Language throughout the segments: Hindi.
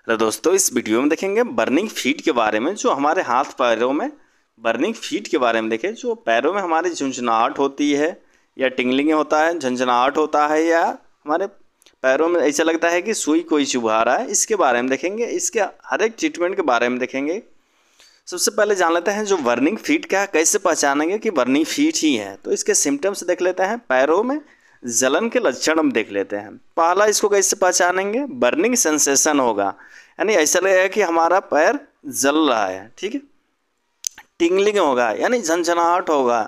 तो दोस्तों इस वीडियो में देखेंगे बर्निंग फीट के बारे में, जो हमारे हाथ पैरों में बर्निंग फीट के बारे में देखें। जो पैरों में हमारी झुंझुनाहट होती है या टिंगलिंग होता है, झंझनाहट होता है, या हमारे पैरों में ऐसा लगता है कि सुई कोई चुभा रहा है, इसके बारे में देखेंगे। इसके हर एक ट्रीटमेंट के बारे में देखेंगे। सबसे पहले जान लेते हैं जो बर्निंग फीट क्या है, कैसे पहचानेंगे कि बर्निंग फीट ही है। तो इसके सिम्टम्स देख लेते हैं। पैरों में जलन के लक्षण हम देख लेते हैं। पहला इसको कैसे पहचानेंगे, बर्निंग सेंसेशन होगा, यानी ऐसा लगेगा कि हमारा पैर जल रहा है। ठीक है। टिंगलिंग होगा यानी झंझनाहट होगा,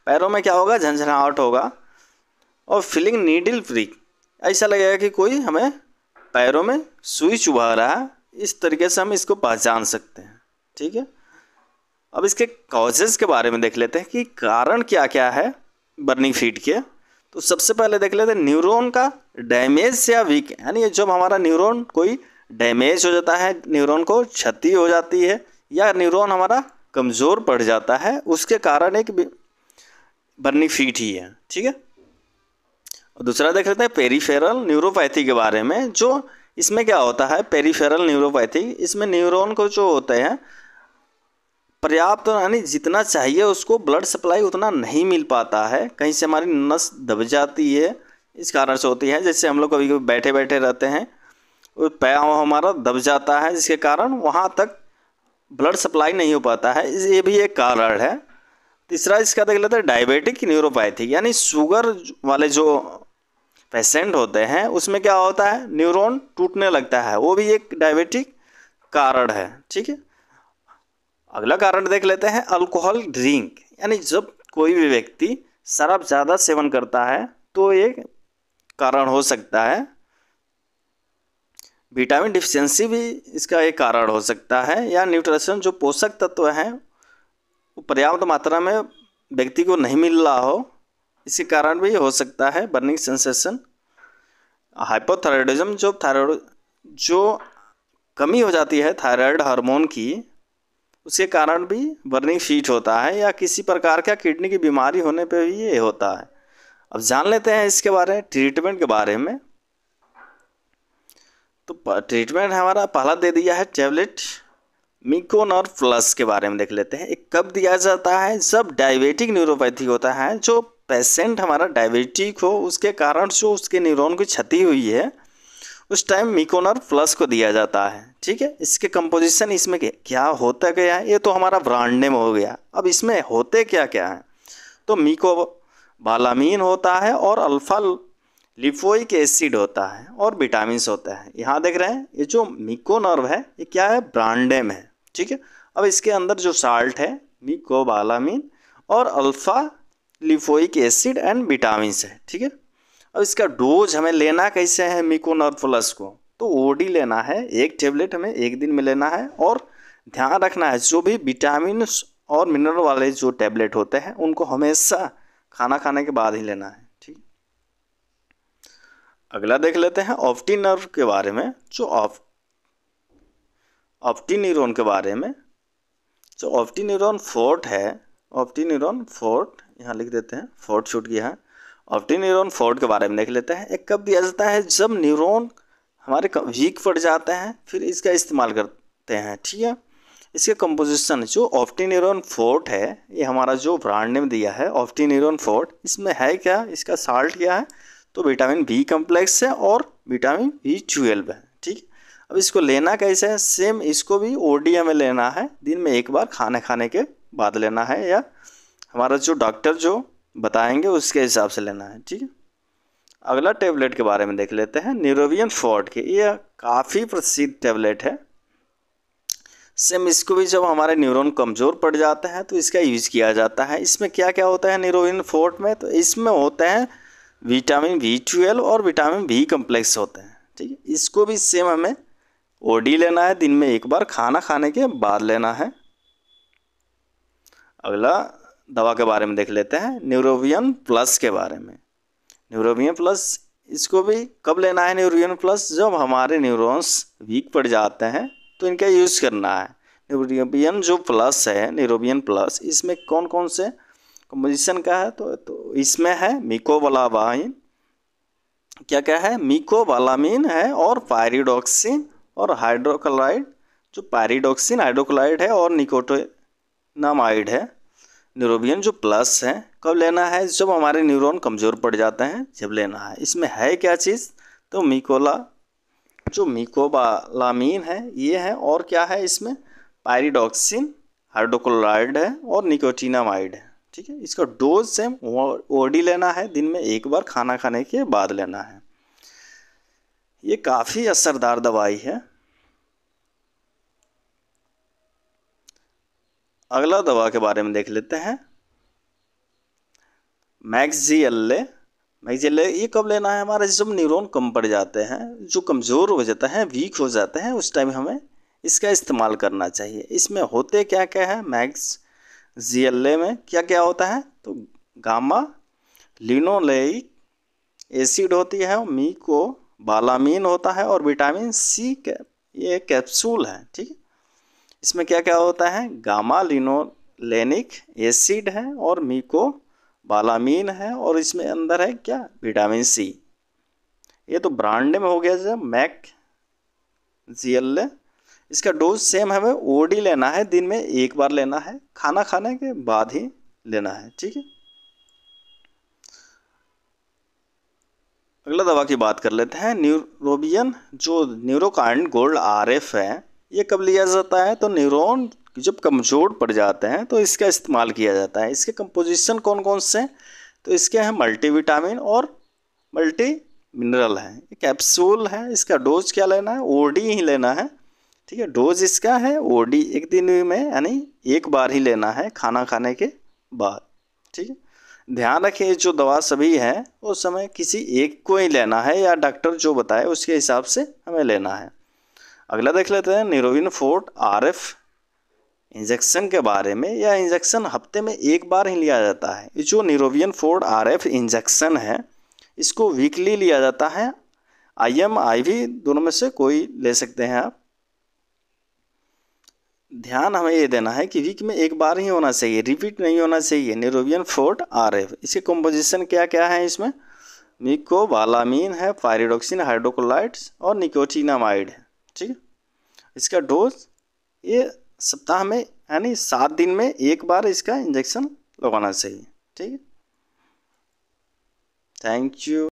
पैरों में क्या होगा, झंझनाहट होगा। और फीलिंग नीडल फ्री, ऐसा लगेगा कि कोई हमें पैरों में सुई चुभा रहा है। इस तरीके से हम इसको पहचान सकते हैं। ठीक है। अब इसके कॉजेज़ के बारे में देख लेते हैं कि कारण क्या क्या है बर्निंग फीट के। तो सबसे पहले देख लेते हैं न्यूरॉन का डैमेज या वीक, यानी जब हमारा न्यूरॉन कोई डैमेज हो जाता है, न्यूरॉन को क्षति हो जाती है या न्यूरॉन हमारा कमज़ोर पड़ जाता है, उसके कारण एक बर्निंग फीट ही है। ठीक है। और दूसरा देख लेते हैं पेरिफेरल न्यूरोपैथी के बारे में। जो इसमें क्या होता है, पेरिफेरल न्यूरोपैथी, इसमें न्यूरॉन को जो होते हैं पर्याप्त यानी जितना चाहिए उसको ब्लड सप्लाई उतना नहीं मिल पाता है, कहीं से हमारी नस दब जाती है, इस कारण से होती है। जैसे हम लोग कभी कभी बैठे बैठे रहते हैं, पैर हमारा दब जाता है, जिसके कारण वहाँ तक ब्लड सप्लाई नहीं हो पाता है, ये भी एक कारण है। तीसरा इसका देख लेते हैं डायबिटिक न्यूरोपैथी, यानी शुगर वाले जो पेशेंट होते हैं उसमें क्या होता है, न्यूरॉन टूटने लगता है, वो भी एक डायबिटिक कारण है। ठीक है। अगला कारण देख लेते हैं अल्कोहल ड्रिंक, यानी जब कोई भी व्यक्ति शराब ज़्यादा सेवन करता है तो एक कारण हो सकता है। विटामिन डिफिशियंसी भी इसका एक कारण हो सकता है, या न्यूट्रिशन जो पोषक तत्व हैं वो पर्याप्त मात्रा में व्यक्ति को नहीं मिल रहा हो, इसके कारण भी हो सकता है बर्निंग सेंसेशन। हाइपोथायरॉयडिज्म, जो थायराइड जो कमी हो जाती है थायराइड हार्मोन की, उसके कारण भी बर्निंग फीट होता है, या किसी प्रकार का किडनी की बीमारी होने पे भी ये होता है। अब जान लेते हैं इसके बारे में, ट्रीटमेंट के बारे में। तो ट्रीटमेंट हमारा पहला दे दिया है टैबलेट मिकोनर्व प्लस के बारे में देख लेते हैं। एक कब दिया जाता है, जब डायबिटिक न्यूरोपैथी होता है, जो पेशेंट हमारा डायबिटिक हो, उसके कारण जो उसके न्यूरॉन की क्षति हुई है, उस टाइम मिकोनर्व प्लस को दिया जाता है। ठीक है। इसके कंपोजिशन, इसमें क्या होता क्या है, ये तो हमारा ब्रांड नेम हो गया। अब इसमें होते क्या क्या है, तो मिकोबालामीन होता है और अल्फा लिपोइक एसिड होता है और विटामिन होता है। यहाँ देख रहे हैं ये जो मिकोनर्व है ये क्या है, ब्रांड नेम है। ठीक है। अब इसके अंदर जो साल्ट है मिकोबालामीन और alpha lipoic acid and vitamin है। ठीक है। अब इसका डोज हमें लेना कैसे है मिकोनर्व प्लस को, तो ओडी लेना है, एक टेबलेट हमें एक दिन में लेना है। और ध्यान रखना है जो भी विटामिन और मिनरल वाले जो टेबलेट होते हैं उनको हमेशा खाना खाने के बाद ही लेना है। ठीक। अगला देख लेते हैं ऑप्टिक नर्व के बारे में। जो ऑप्टिक न्यूरॉन के बारे में, जो ऑप्टिक न्यूरॉन फोर्ट है, ऑप्टिक न्यूरॉन फोर्ट यहाँ लिख देते हैं, फोर्ट छूट गया है। ऑप्टिक न्यूरॉन फोर्ट के बारे में देख लेते हैं। एक कब दिया जाता है, जब न्यूरॉन हमारे वीक पड़ जाते हैं, फिर इसका इस्तेमाल करते हैं। ठीक है। इसके कंपोजिशन, जो ऑप्टिक न्यूरॉन फोर्ट है, ये हमारा जो ब्रांड नेम दिया है ऑप्टिक न्यूरॉन फोर्ट, इसमें है क्या, इसका साल्ट क्या है, तो विटामिन बी कम्प्लेक्स है और विटामिन B12 है। ठीक। अब इसको लेना कैसे है, सेम इसको भी ओडी में लेना है, दिन में एक बार खाने के बाद लेना है, या हमारा जो डॉक्टर जो बताएंगे उसके हिसाब से लेना है। ठीक है। अगला टेबलेट के बारे में देख लेते हैं न्यूरोबियन फोर्ट के। ये काफ़ी प्रसिद्ध टेबलेट है। सेम इसको भी जब हमारे न्यूरॉन कमज़ोर पड़ जाते हैं तो इसका यूज़ किया जाता है। इसमें क्या क्या होता है न्यूरोबियन फोर्ट में, तो इसमें होते हैं विटामिन B12 और विटामिन B कम्प्लेक्स होते हैं। ठीक है। इसको भी सेम हमें ओडी लेना है, दिन में एक बार खाना खाने के बाद लेना है। अगला दवा के बारे में देख लेते हैं न्यूरोबियन प्लस के बारे में। न्यूरोबियन प्लस, इसको भी कब लेना है न्यूरोबियन प्लस, जब हमारे न्यूरॉन्स वीक पड़ जाते हैं तो इनका यूज़ करना है। न्यूरोबियन जो प्लस है, न्यूरोबियन प्लस, इसमें कौन कौन से कंपोजिशन का है, तो इसमें है मिकोबालामाइन, क्या क्या है, मिकोबालामीन है और पायरिडॉक्सिन और हाइड्रोक्लोराइड जो पायरिडॉक्सिन हाइड्रोक्लोराइड है और निकोटिनामाइड है। न्यूरोबियन जो प्लस है कब लेना है, जब हमारे न्यूरॉन कमज़ोर पड़ जाते हैं जब लेना है। इसमें है क्या चीज़, तो मिकोबालामीन है ये है, और क्या है इसमें पायरिडॉक्सिन हाइड्रोक्लोराइड है और निकोटिनामाइड है। ठीक है, इसका डोज सेम ओडी लेना है, दिन में एक बार खाना खाने के बाद लेना है। ये काफ़ी असरदार दवाई है। अगला दवा के बारे में देख लेते हैं, मैक्सिएल्ले। ये कब लेना है हमारा, जब न्यूरॉन कम पड़ जाते हैं, जो कमज़ोर हो जाता है, वीक हो जाते हैं, उस टाइम हमें इसका इस्तेमाल करना चाहिए। इसमें होते क्या क्या है, मैक्सिएल्ले में क्या क्या होता है, तो गामा लिनोलेइक एसिड होती है, मिकोबालामीन होता है और विटामिन सी ये कैप्सूल है। ठीक है, इसमें क्या क्या होता है, गामा लिनोलेनिक एसिड है और मिकोबालामीन है, और इसमें अंदर है क्या, विटामिन सी। ये तो ब्रांड में हो गया जब मैक्सिएल्ले। इसका डोज सेम हमें ओडी लेना है, दिन में एक बार लेना है, खाना खाने के बाद ही लेना है। ठीक है, अगला दवा की बात कर लेते हैं, न्यूरोबियन जो न्यूरोकाइंड गोल्ड आरएफ है। ये कब लिया जाता है, तो न्यूरॉन जब कमज़ोर पड़ जाते हैं तो इसका इस्तेमाल किया जाता है। इसके कंपोजिशन कौन कौन से हैं, तो इसके हैं मल्टीविटामिन और मल्टी मिनरल है। ये कैप्सूल है, इसका डोज क्या लेना है, ओडी ही लेना है। ठीक है, डोज इसका है ओडी, एक दिन में यानी एक बार ही लेना है खाना खाने के बाद। ठीक है, ध्यान रखें जो दवा सभी है उस समय किसी एक को ही लेना है, या डॉक्टर जो बताए उसके हिसाब से हमें लेना है। अगला देख लेते हैं न्यूरोबियन फोर्ट आरएफ इंजेक्शन के बारे में। यह इंजेक्शन हफ्ते में एक बार ही लिया जाता है। जो न्यूरोबियन फोर्ट आरएफ इंजेक्शन है इसको वीकली लिया जाता है। आईएम आईवी दोनों में से कोई ले सकते हैं आप। ध्यान हमें ये देना है कि वीक में एक बार ही होना चाहिए, रिपीट नहीं होना चाहिए। न्यूरोबियन फोर्ट आरएफ, इसके कॉम्पोजिशन क्या क्या है, इसमें मिकोबालामीन है, पायरिडॉक्सिन हाइड्रोक्लोराइड्स और निकोटिनामाइड है। ठीक है, इसका डोज ये सप्ताह में यानी 7 दिन में एक बार इसका इंजेक्शन लगवाना चाहिए। ठीक है, थैंक यू।